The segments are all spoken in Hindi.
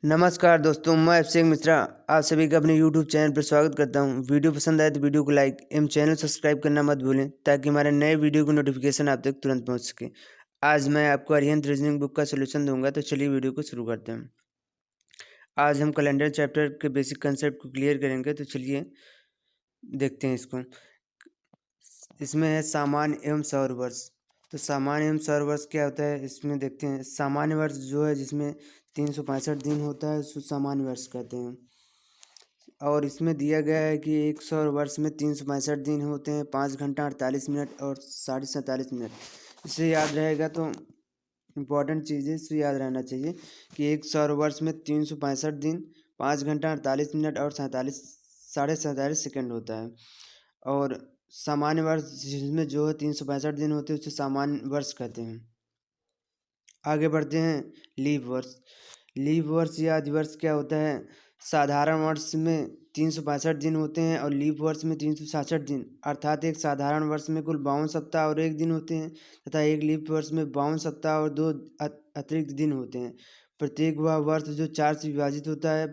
नमस्कार दोस्तों, मैं अभिषेक मिश्रा आप सभी का अपने YouTube चैनल पर स्वागत करता हूं। वीडियो पसंद आए तो वीडियो को लाइक एवं चैनल सब्सक्राइब करना मत भूलें ताकि हमारे नए वीडियो की नोटिफिकेशन आप तक तुरंत पहुंच सके। आज मैं आपको अरिहंत रीजनिंग बुक का सोल्यूशन दूंगा, तो चलिए वीडियो को शुरू करते हैं। आज हम कैलेंडर चैप्टर के बेसिक कंसेप्ट को क्लियर करेंगे, तो चलिए देखते हैं इसको। इसमें है सामान्य एवं सौर वर्ष। तो सामान्य एवं सौर वर्ष क्या होता है, इसमें देखते हैं। सामान्य वर्ष जो है जिसमें 365 दिन होता है उसको सामान्य वर्ष कहते हैं। और इसमें दिया गया है कि एक सौर वर्ष में 365 दिन होते हैं, 5 घंटा 48 मिनट और 47.5 मिनट। इसे याद रहेगा तो इम्पोर्टेंट चीज़ें इसे याद रहना चाहिए कि एक सौर वर्ष में 365 दिन, 5 घंटा 48 मिनट और 47.5 सेकेंड होता है। और सामान्य वर्ष जिसमें जो है 365 दिन होते हैं उसे सामान्य वर्ष कहते हैं। आगे बढ़ते हैं। लीप वर्ष। लीप वर्ष या अधिवर्ष क्या होता है। साधारण वर्ष में 365 दिन होते हैं और लीप वर्ष में 366 दिन, अर्थात एक साधारण वर्ष में कुल 52 सप्ताह और 1 दिन होते हैं तथा एक लीप वर्ष में 52 सप्ताह और 2 अतिरिक्त दिन होते हैं। प्रत्येक वह वर्ष जो 4 से विभाजित होता है,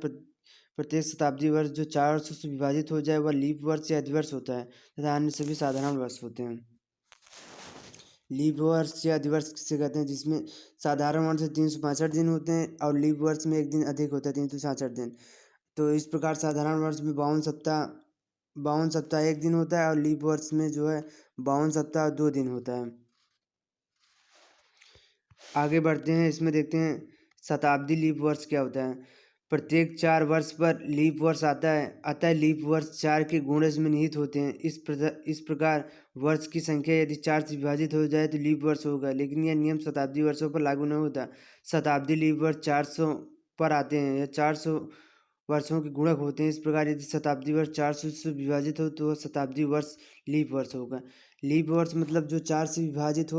प्रत्येक शताब्दी वर्ष जो 4 वर्षों से विभाजित हो जाए वह लीप वर्ष या अधिवर्ष होता है तथा अन्य सभी साधारण वर्ष होते हैं। लीप वर्ष या अधिवर्ष किसे कहते हैं, जिसमें साधारण वर्ष में 365 दिन होते हैं और लीप वर्ष में 1 दिन अधिक होता है, 366 दिन। तो इस प्रकार साधारण वर्ष में 52 सप्ताह 1 दिन होता है और लीप वर्ष में जो है 52 सप्ताह 2 दिन होता है। आगे बढ़ते हैं। इसमें देखते हैं शताब्दी लीप वर्ष क्या होता है। प्रत्येक 4 वर्ष पर लीप वर्ष आता है, अतः लीप वर्ष 4 के गुणज में निहित होते हैं। इस प्रकार वर्ष की संख्या यदि 4 से विभाजित हो जाए तो लीप वर्ष होगा, लेकिन यह नियम शताब्दी वर्षों पर लागू नहीं होता। शताब्दी लीप वर्ष 400 पर आते हैं, यह 400 वर्षों के गुणक होते हैं। इस प्रकार यदि शताब्दी वर्ष 400 से विभाजित हो तो वह शताब्दी वर्ष लीप वर्ष होगा। लीप वर्ष मतलब जो 4 से विभाजित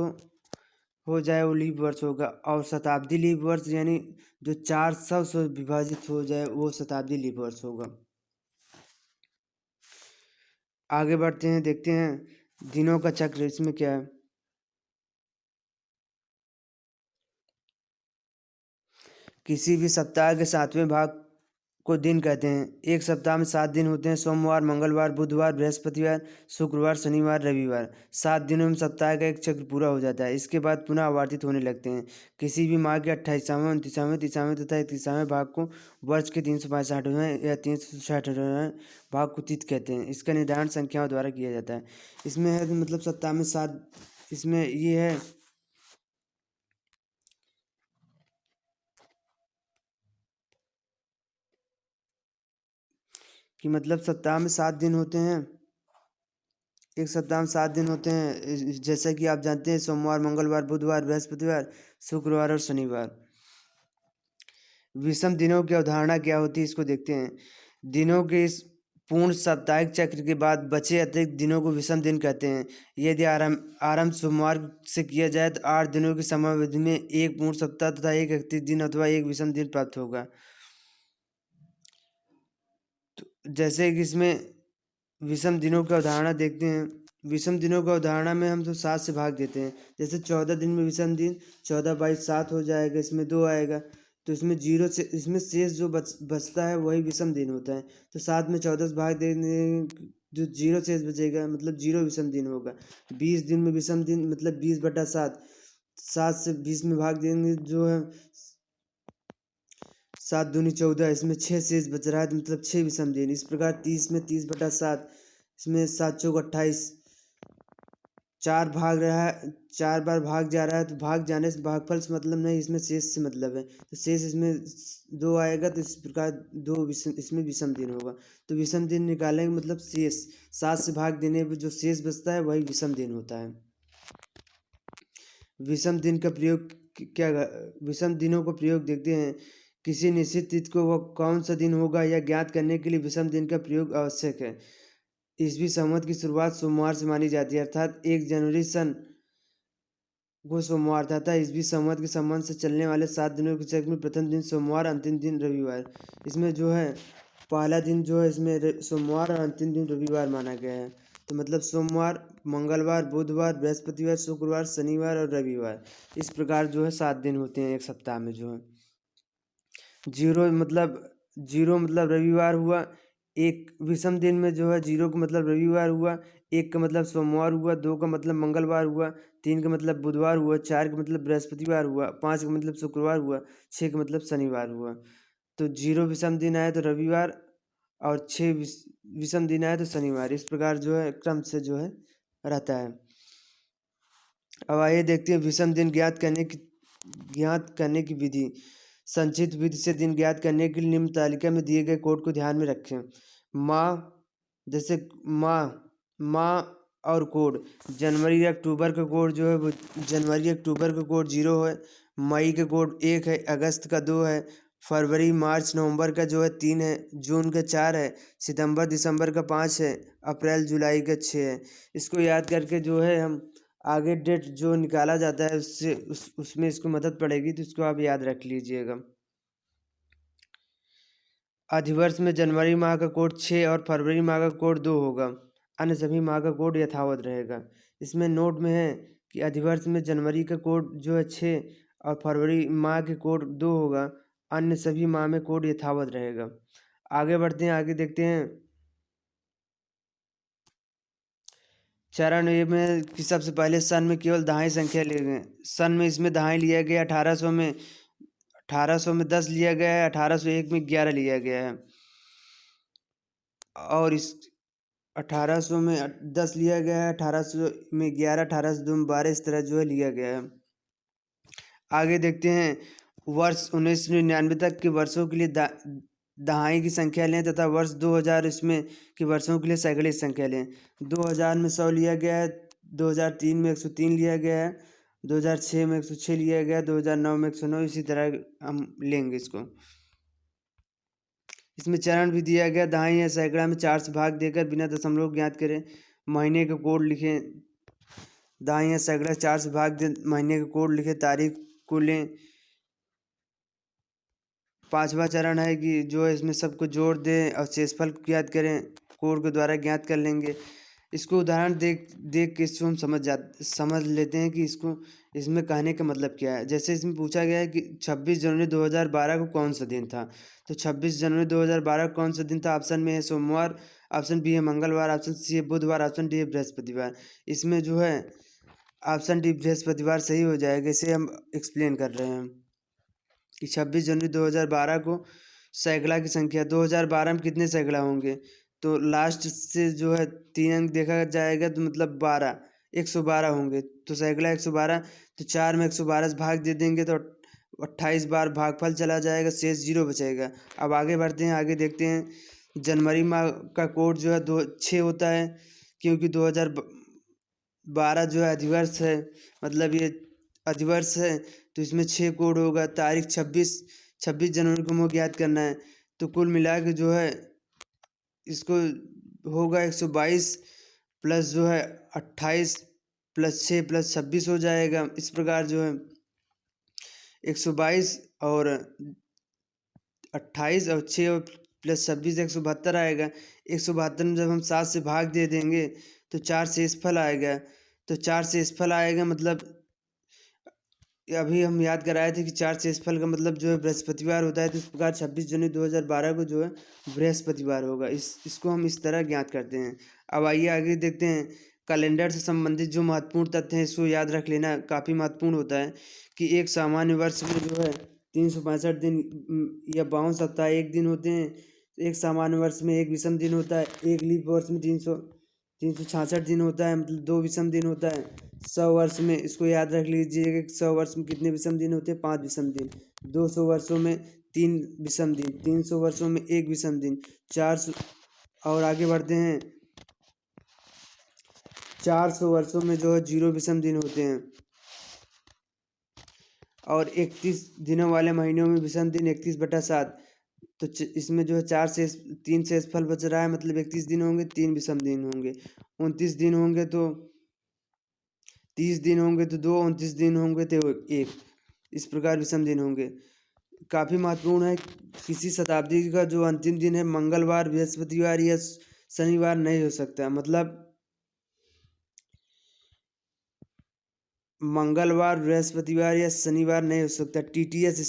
हो जाए वो लीप वर्ष होगा, और शताब्दी लीप वर्ष यानी जो 400 से विभाजित हो जाए वो शताब्दी लीप वर्ष होगा। आगे बढ़ते हैं, देखते हैं दिनों का चक्र इसमें क्या है। किसी भी सप्ताह के 7वें भाग को दिन कहते हैं। एक सप्ताह में 7 दिन होते हैं, सोमवार, मंगलवार, बुधवार, बृहस्पतिवार, शुक्रवार, शनिवार, रविवार। 7 दिनों में सप्ताह का एक चक्र पूरा हो जाता है। इसके बाद पुनः आवर्तित होने लगते हैं। किसी भी माह के 28वें, 29वें, 30वें तथा 31वें भाग को वर्ष के 365वें या 366वें भाग को तिथि कहते हैं। इसका निर्धारण संख्याओं द्वारा किया जाता है। इसमें है मतलब सप्ताह में 7, इसमें ये है कि मतलब सप्ताह में 7 दिन होते हैं। एक सप्ताह में 7 दिन होते हैं, जैसा कि आप जानते हैं, सोमवार, मंगलवार, बुधवार, बृहस्पतिवार, शुक्रवार और शनिवार। विषम दिनों की अवधारणा क्या होती है, इसको देखते हैं। दिनों के इस पूर्ण साप्ताहिक चक्र के बाद बचे अतिरिक्त दिनों को विषम दिन कहते हैं। यदि आरंभ सोमवार से किया जाए तो 8 दिनों की समयावधि में एक पूर्ण सप्ताह तथा एक अतिरिक्त दिन अथवा एक विषम दिन प्राप्त होगा। तो जैसे कि इसमें विषम दिनों की अवधारणा देखते हैं। विषम दिनों की अवधारणा में हम तो 7 से भाग देते हैं। जैसे 14 दिन में विषम दिन 14 बाई 7 हो जाएगा, इसमें 2 आएगा, तो इसमें जीरो से इसमें शेष जो बचता है वही विषम दिन होता है। तो 7 में 14 से भाग देने जो जीरो शेष बचेगा मतलब जीरो विषम दिन होगा। 20 दिन में विषम दिन मतलब 20/7, 7 से 20 में भाग देंगे जो है 7 दूनी 14, इसमें 6 शेष बच रहा है तो मतलब 6 विषम दिन। इस प्रकार 30 में 30/7, इसमें 7 चौक 28, 4 भाग रहा है, 4 बार भाग जा रहा है, तो भाग जाने से भागफल से मतलब नहीं, इसमें शेष से मतलब है। तो शेष इसमें 2 आएगा, तो इस प्रकार 2 विषम इसमें विषम दिन होगा। तो विषम दिन निकालेंगे मतलब शेष 7 से भाग देने पर जो शेष बचता है वही विषम दिन होता है। विषम दिन का प्रयोग क्या, विषम दिनों का प्रयोग देखते हैं। किसी निश्चित तिथि को वह कौन सा दिन होगा यह ज्ञात करने के लिए विषम दिन का प्रयोग आवश्यक है। ईसवी संवत की शुरुआत सोमवार से मानी जाती है, अर्थात 1 जनवरी सन को सोमवार था। ईसवी संवत के संबंध से चलने वाले 7 दिनों के चक्र में प्रथम दिन सोमवार, अंतिम दिन रविवार। इसमें जो है पहला दिन जो है इसमें सोमवार और अंतिम दिन रविवार माना गया है। तो मतलब सोमवार, मंगलवार, बुधवार, बृहस्पतिवार, शुक्रवार, शनिवार और रविवार, इस प्रकार जो है 7 दिन होते हैं एक सप्ताह में जो है। जीरो मतलब रविवार हुआ। एक विषम दिन में जो है जीरो का मतलब रविवार हुआ, एक का मतलब सोमवार हुआ, दो का मतलब मंगलवार हुआ, तीन का मतलब बुधवार हुआ, चार का मतलब बृहस्पतिवार हुआ, पाँच का मतलब शुक्रवार हुआ, छः का मतलब शनिवार हुआ। तो जीरो विषम दिन आए तो रविवार और छः विषम दिन आए तो शनिवार। इस प्रकार जो है क्रम से जो है रहता है। अब आइए देखते हैं विषम दिन ज्ञात करने की विधि। संचित विधि से दिन ज्ञात करने के लिए निम्न तालिका में दिए गए कोड को ध्यान में रखें। माह, जैसे माह और कोड। जनवरी या अक्टूबर का कोड जो है वो जनवरी अक्टूबर का कोड 0 है, मई का कोड 1 है, अगस्त का 2 है, फरवरी मार्च नवंबर का जो है 3 है, जून का 4 है, सितंबर दिसंबर का 5 है, अप्रैल जुलाई का 6 है। इसको याद करके जो है हम आगे डेट जो निकाला जाता है उससे उसमें इसको मदद पड़ेगी, तो इसको आप याद रख लीजिएगा। अधिवर्ष में जनवरी माह का कोड 6 और फरवरी माह का कोड 2 होगा। अन्य सभी माह का कोड यथावत रहेगा। इसमें नोट में है कि अधिवर्ष में जनवरी का कोड जो है 6 और फरवरी माह के कोड 2 होगा। अन्य सभी माह में कोड यथावत रहेगा। आगे बढ़ते हैं, आगे देखते हैं। चरण ए में कि सबसे पहले सन में केवल दहाई संख्या लिए गए। सन में इसमें दहाई लिया गया। 1800 में 10 लिया गया है, 1801 में 11 लिया गया है, और इस 1800 में 10 लिया गया है, 1800 में 11, 1802 में 12, इस तरह जो है लिया गया है। आगे देखते हैं। वर्ष 1999 तक के वर्षों के लिए दहाई की संख्या लें तथा वर्ष 2000 इसमें के वर्षों के लिए सैकड़े संख्या लें। 2000 में 100 लिया गया है, 2003 में 103 लिया गया है, 2006 में 106 लिया गया है, 2009 में 109, इसी तरह हम लेंगे इसको। इसमें चरण भी दिया गया। दहाई या सैकड़ा में 4 से भाग देकर बिना दशमलव ज्ञात करें। महीने का कोड लिखें। दहाई या सैकड़ा 4 से भाग दे, महीने का कोड लिखें, तारीख को लें। पांचवा चरण है कि जो है इसमें सबको जोड़ दें और शेषफल को ज्ञात करें। कोड के द्वारा ज्ञात कर लेंगे। इसको उदाहरण देख देख के इसको हम समझ लेते हैं कि इसमें कहने का मतलब क्या है। जैसे इसमें पूछा गया है कि 26 जनवरी 2012 को कौन सा दिन था, तो 26 जनवरी 2012 को कौन सा दिन था? ऑप्शन में है सोमवार, ऑप्शन बी है मंगलवार, ऑप्शन सी है बुधवार, ऑप्शन डी है बृहस्पतिवार। इसमें जो है ऑप्शन डी बृहस्पतिवार सही हो जाएगा। इसे हम एक्सप्लेन कर रहे हैं कि 26 जनवरी 2012 को सैकड़ा की संख्या 2012 में कितने सैकड़ा होंगे, तो लास्ट से जो है 3 अंक देखा जाएगा तो मतलब 12, 112 होंगे। तो सैकड़ा 112, तो 4 में 112 से भाग दे देंगे तो 28 बार भागफल चला जाएगा, शेष 0 बचेगा। अब आगे बढ़ते हैं, आगे देखते हैं। जनवरी माह का कोड जो है 6 होता है, क्योंकि 2012 जो है अधिवर्ष है, मतलब ये अधिवर्ष है, तो इसमें 6 कोड होगा। तारीख 26 जनवरी को मुझे ज्ञात करना है, तो कुल मिला के जो है इसको होगा 122 प्लस जो है 28 प्लस 6 प्लस 26 हो जाएगा। इस प्रकार जो है 122 और 28 और 6 प्लस 26 172 आएगा। 172 में जब हम 7 से भाग दे देंगे तो 4 शेषफल आएगा। तो 4 शेषफल आएगा, मतलब अभी हम याद कराए थे कि 4 शेषफल का मतलब जो है बृहस्पतिवार होता है। तो इस प्रकार 26 जनवरी 2012 को जो है बृहस्पतिवार होगा। इसको हम इस तरह ज्ञात करते हैं। अब आइए आगे देखते हैं। कैलेंडर से संबंधित जो महत्वपूर्ण तथ्य हैं इसको याद रख लेना काफ़ी महत्वपूर्ण होता है कि एक सामान्य वर्ष में जो है 365 दिन या 52 सप्ताह एक दिन होते हैं। एक सामान्य वर्ष में एक विषम दिन होता है। एक लीप वर्ष में 366 दिन होता है, मतलब 2 विषम दिन होता है। 100 वर्ष में इसको याद रख लीजिएगा कि 100 वर्ष में कितने विषम दिन होते हैं? 5 विषम दिन। 200 वर्षों में 3 विषम दिन। 300 वर्षों में 1 विषम दिन। 400 और आगे बढ़ते हैं। 400 वर्षों में जो है 0 विषम दिन होते हैं। और 31 दिनों वाले महीनों में विषम दिन 31/7। तो इसमें जो है 3 शेषफल बच रहा है, मतलब 31 दिन होंगे, 3 विषम दिन होंगे। 29 दिन होंगे तो 30 दिन होंगे तो 2, 29 दिन होंगे तो 1। इस प्रकार विषम दिन होंगे। काफ़ी महत्वपूर्ण है। किसी शताब्दी का जो अंतिम दिन है मंगलवार, बृहस्पतिवार या शनिवार नहीं हो सकता। मतलब मंगलवार, बृहस्पतिवार या शनिवार नहीं हो सकता। TTS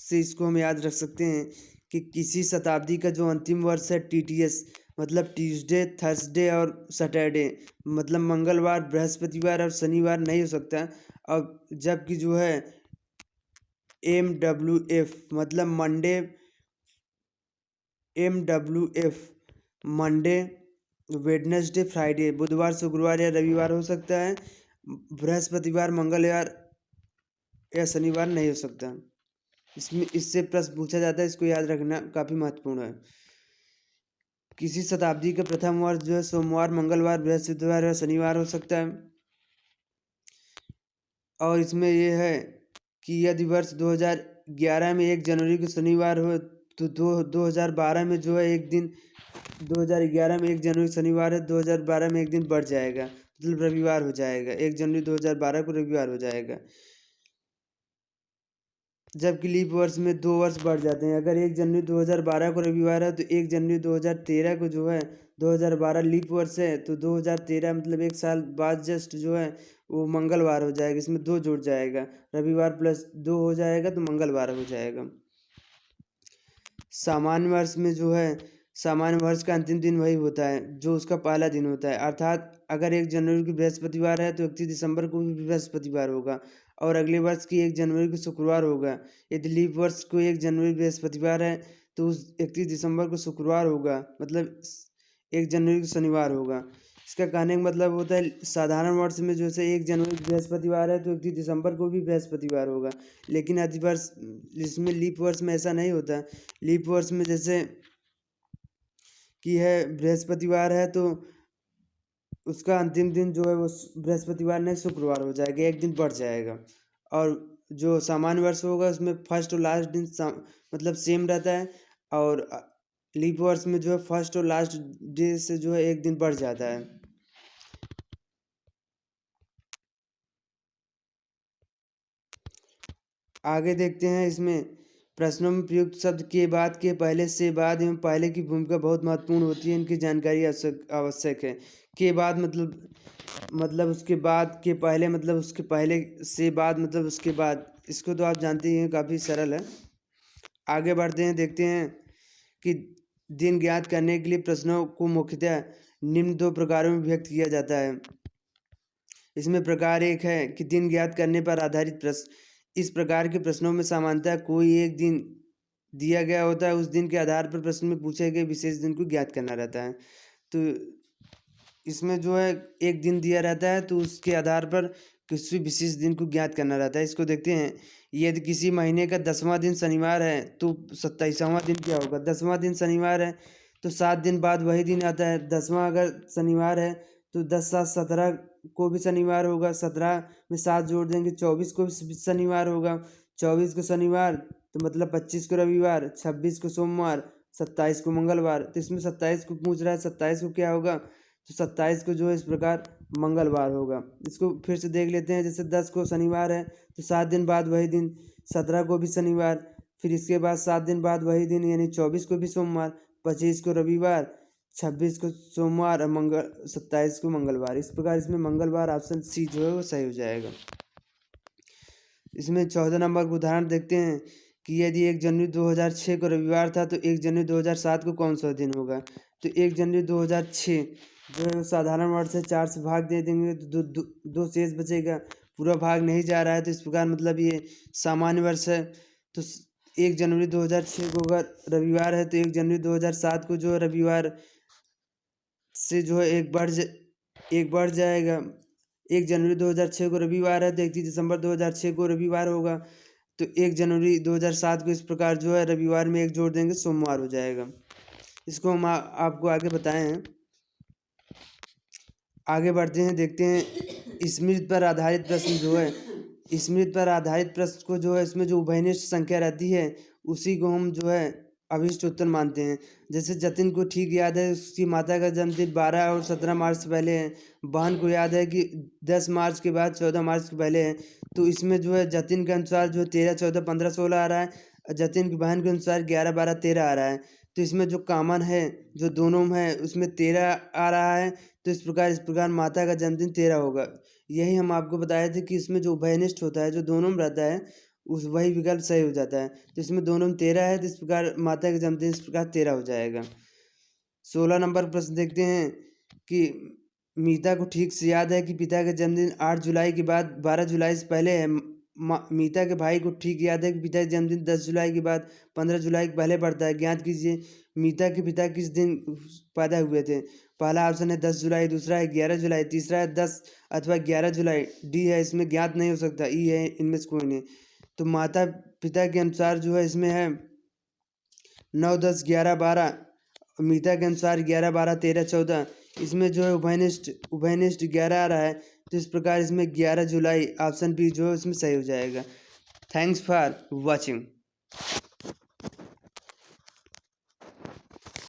से इसको हम याद रख सकते हैं कि किसी शताब्दी का जो अंतिम वर्ष है TTS, मतलब ट्यूसडे, थर्सडे और सैटरडे, मतलब मंगलवार, बृहस्पतिवार और शनिवार नहीं हो सकता। और जबकि जो है MWF मतलब मंडे, वेडनेसडे, फ्राइडे, बुधवार, शुक्रवार या रविवार हो सकता है। बृहस्पतिवार, मंगलवार या शनिवार नहीं हो सकता। इसमें इससे प्रश्न पूछा जाता है, इसको याद रखना काफ़ी महत्वपूर्ण है। किसी शताब्दी का प्रथम वर्ष जो है सोमवार, मंगलवार, बृहस्पतिवार या शनिवार हो सकता है। और इसमें ये है कि यदि वर्ष 2011 में 1 जनवरी को शनिवार हो तो 2012 में जो है एक दिन, 2011 में 1 जनवरी शनिवार है, 2012 में एक दिन बढ़ जाएगा, मतलब रविवार हो जाएगा। 1 जनवरी 2012 को रविवार हो जाएगा। जबकि लीप वर्ष में 2 वर्ष बढ़ जाते हैं। अगर 1 जनवरी 2012 को रविवार है तो 1 जनवरी 2013 को जो है 2012 लीप वर्ष है, तो 2013 मतलब 1 साल बाद जस्ट जो है वो मंगलवार हो जाएगा। इसमें 2 जुड़ जाएगा, रविवार प्लस 2 हो जाएगा तो मंगलवार हो जाएगा। सामान्य वर्ष में जो है सामान्य वर्ष का अंतिम दिन वही होता है जो उसका पहला दिन होता है। अर्थात अगर 1 जनवरी को बृहस्पतिवार है तो 31 दिसंबर को भी बृहस्पतिवार होगा और अगले वर्ष की 1 जनवरी को शुक्रवार होगा। यदि लीप वर्ष को 1 जनवरी बृहस्पतिवार है तो उस 31 दिसंबर को शुक्रवार होगा, मतलब 1 जनवरी को शनिवार होगा। इसका कहने का मतलब होता है साधारण वर्ष में जैसे 1 जनवरी बृहस्पतिवार है तो 31 दिसंबर को भी बृहस्पतिवार होगा। लेकिन अधिवर्ष इसमें लीप वर्ष में ऐसा नहीं होता। लीप वर्ष में जैसे कि है बृहस्पतिवार है तो उसका अंतिम दिन जो है वो बृहस्पतिवार नहीं शुक्रवार हो जाएगा, एक दिन बढ़ जाएगा। और जो सामान्य वर्ष होगा उसमें फर्स्ट और लास्ट दिन मतलब सेम रहता है। और लीप वर्ष में जो है फर्स्ट और लास्ट डे से जो है एक दिन बढ़ जाता है। आगे देखते हैं। इसमें प्रश्नों में प्रयुक्त शब्द के बाद, के पहले, से बाद एवं पहले की भूमिका बहुत महत्वपूर्ण होती है, इनकी जानकारी आवश्यक है। के बाद मतलब उसके बाद, के पहले मतलब उसके पहले, से बाद मतलब उसके बाद। इसको तो आप जानते ही हैं, काफ़ी सरल है। आगे बढ़ते हैं, देखते हैं कि दिन ज्ञात करने के लिए प्रश्नों को मुख्यतः निम्न 2 प्रकारों में व्यक्त किया जाता है। इसमें प्रकार 1 है कि दिन ज्ञात करने पर आधारित प्रश्न। इस प्रकार के प्रश्नों में सामान्यतः कोई एक दिन दिया गया होता है, उस दिन के आधार पर प्रश्न में पूछे गए विशेष दिन को ज्ञात करना रहता है। तो इसमें जो है एक दिन दिया रहता है तो उसके आधार पर किसी विशेष दिन को ज्ञात करना रहता है। इसको देखते हैं। यदि किसी महीने का 10वां दिन शनिवार है तो 27वां दिन क्या होगा? 10वां दिन शनिवार है तो 7 दिन बाद वही दिन आता है। 10वां अगर शनिवार है तो 10 7 17 को भी शनिवार होगा। 17 में 7 जोड़ देंगे, 24 को भी शनिवार होगा। 24 को शनिवार तो मतलब 25 को रविवार, 26 को सोमवार, 27 को मंगलवार। तो इसमें 27 को पूछ रहा है, 27 को क्या होगा? तो 27 को जो है इस प्रकार मंगलवार होगा। इसको फिर से देख लेते हैं। जैसे 10 को शनिवार है तो 7 दिन बाद वही दिन। 17 को भी शनिवार, फिर इसके बाद 7 दिन बाद वही दिन यानी 24 को भी सोमवार, 25 को रविवार, 26 को सोमवार और 27 को मंगलवार। इस प्रकार इसमें मंगलवार ऑप्शन सी जो है वो सही हो जाएगा। इसमें 14 नंबर का उदाहरण देखते हैं कि यदि 1 जनवरी 2006 को रविवार था तो 1 जनवरी 2007 को कौन सा दिन होगा? तो 1 जनवरी 2006 जो है साधारण वर्ष से 4 से भाग दे देंगे तो दो शेष बचेगा, पूरा भाग नहीं जा रहा है। तो इस प्रकार मतलब ये सामान्य वर्ष है। तो 1 जनवरी 2006 को अगर रविवार है तो 1 जनवरी 2007 को जो है रविवार से जो है एक बढ़ जाएगा। 1 जनवरी 2006 को रविवार है तो 31 दिसंबर 2006 को रविवार होगा। तो 1 जनवरी 2007 को इस प्रकार जो है रविवार में एक जोड़ देंगे, सोमवार हो जाएगा। इसको हम आपको आगे बताए हैं। आगे बढ़ते हैं, देखते हैं स्मृति पर आधारित प्रश्न जो है, स्मृति पर आधारित प्रश्न को जो है इसमें जो उभयनिष्ठ संख्या रहती है उसी को हम जो है अभिष्ट उत्तर मानते हैं। जैसे जतिन को ठीक याद है उसकी माता का जन्मदिन 12 और 17 मार्च से पहले है। बहन को याद है कि 10 मार्च के बाद 14 मार्च के पहले है। तो इसमें जो है जतिन के अनुसार जो 13 14 15 16 आ रहा है, जतिन की बहन के अनुसार 11 12 13 आ रहा है। तो इसमें जो कॉमन है जो दोनों में है उसमें 13 आ रहा है। तो इस प्रकार माता का जन्मदिन 13 होगा। यही हम आपको बताए थे कि इसमें जो उभयनिष्ठ होता है जो दोनों में रहता है उस वही विकल्प सही हो जाता है। तो इसमें दोनों में 13 है, तो इस प्रकार माता का जन्मदिन इस प्रकार 13 हो जाएगा। 16 नंबर प्रश्न देखते हैं कि मीता को ठीक से याद है कि पिता का जन्मदिन 8 जुलाई के बाद 12 जुलाई से पहले है। मीता के भाई को ठीक याद है कि पिता का जन्मदिन 10 जुलाई के बाद 15 जुलाई के पहले पड़ता है। ज्ञात कीजिए मीता के पिता किस दिन पैदा हुए थे। पहला ऑप्शन है 10 जुलाई, दूसरा है 11 जुलाई, तीसरा है 10 अथवा 11 जुलाई, डी है इसमें ज्ञात नहीं हो सकता, ई है इनमें से कोई नहीं। तो माता पिता के अनुसार जो है इसमें है 9, 10, 11, 12। मीता के अनुसार 11, 12, 13, 14। इसमें जो है उभयनिष्ठ 11 आ रहा है, तो इस प्रकार इसमें 11 जुलाई ऑप्शन बी जो है इसमें सही हो जाएगा। Thanks for watching.